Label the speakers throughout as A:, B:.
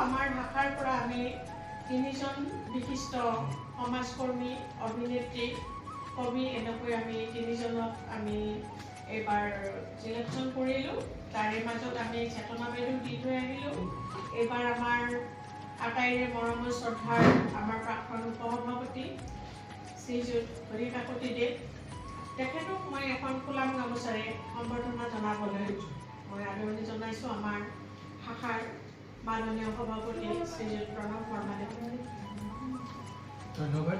A: আমাৰ ভাষাৰ পৰা আমি 3জন বিশিষ্ট সমাজকৰ্মী, অভিনেত্ৰী, কবি এনেকৈ আমি 3জনক আমি এইবাৰ চিলেকশ্যন কৰিলোঁ। তাৰে মাজত আমি চেতনা বাইদেউ দি থৈ আহিলোঁ। এইবাৰ আমাৰ আটাইৰে মৰমৰ শ্ৰদ্ধাৰ আমাৰ প্ৰাক্তন উপসভাপতি শ্ৰীযুত হৰি কাকতিদেৱ, তেখেতক মই এখন ফুলাম গামোচাৰে সম্বৰ্ধনা জনাবলৈ মই আদৰণি জনাইছোঁ আমাৰ শাখাৰ মাননীয় সভাপতি শ্ৰীযুত প্ৰণৱ শৰ্মাদেৱ।
B: ধন্যবাদ।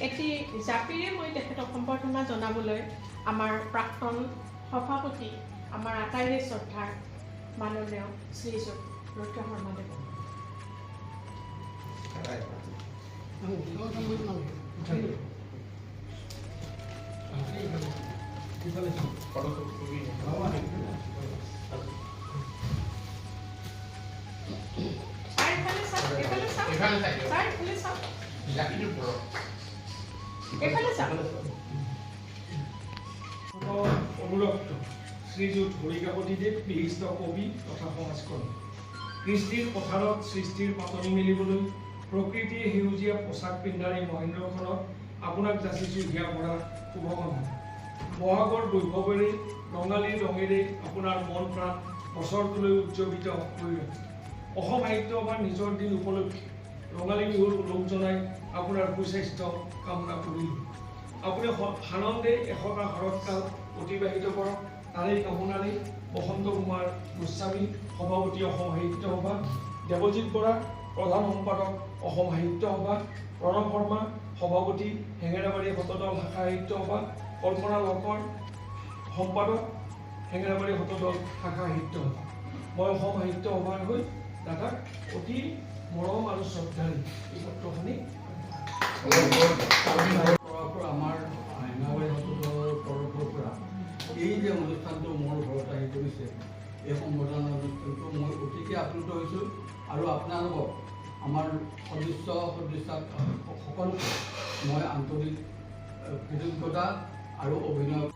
A: এটি জাপিৰে মই তেখেতক সম্বৰ্ধনা জনাবলৈ আমাৰ প্ৰাক্তন সভাপতি, আমাৰ আটাইৰে শ্ৰদ্ধাৰ মাননীয় শ্ৰীযুত ৰুদ্ৰ শৰ্মাদেৱ।
B: অনুৰক্ত শ্ৰীযুত হৰি কাকতিদেৱ, বিশিষ্ট কবি তথা সমাজকৰ্মী। কৃষ্টিৰ পথাৰত সৃষ্টিৰ পাতনি মেলিবলৈ প্ৰকৃতিয়ে সেউজীয়া পোচাক পিন্ধাৰ এই মহেন্দ্ৰখনত আপোনাক যাচিছোঁ হিয়া ভৰা শুভকামনা। বহাগৰ বৈভৱেৰে ৰঙালী ৰঙেৰে আপোনাৰ মন প্ৰাণ বছৰটোলৈ উজ্জীৱিত কৰি ৰাখে। অসম সাহিত্য সভাৰ নিজৰ দিন উপলক্ষে ৰঙালী বিহুৰ লোক জনাই আপোনাৰ সুস্বাস্থ্য কামনা কৰিলোঁ। আপুনি সানন্দে এশটা শৰৎকাল অতিবাহিত কৰক, তাৰেই কামনাৰে বসন্ত কুমাৰ গোস্বামী, সভাপতি অসম সাহিত্য সভা, দেৱজিৎ বৰা, প্ৰধান সম্পাদক অসম সাহিত্য সভা, প্ৰণৱ শৰ্মা, সভাপতি হেঙেৰাবাৰী শতদল শাখা সাহিত্য সভা, কল্পনা লকৰ, সম্পাদক হেঙেৰাবাৰী শতদল শাখা সাহিত্য সভা। মই অসম সাহিত্য সভাৰ হৈ দাদাক অতি মৰম আৰু শ্ৰদ্ধাৰে এই পত্ৰখনি
C: আমাৰ হেঙেৰাবাৰী শতদলৰ তৰফৰ পৰা এই যে অনুষ্ঠানটো মোৰ ঘৰত আহি কৰিছে, এই সম্বৰ্ধনা অনুষ্ঠানটো মই অতিকে আপ্লুত হৈছোঁ আৰু আপোনালোকক আমাৰ সদস্য সকলোকে মই আন্তৰিক কৃতজ্ঞতা আৰু অভিনয়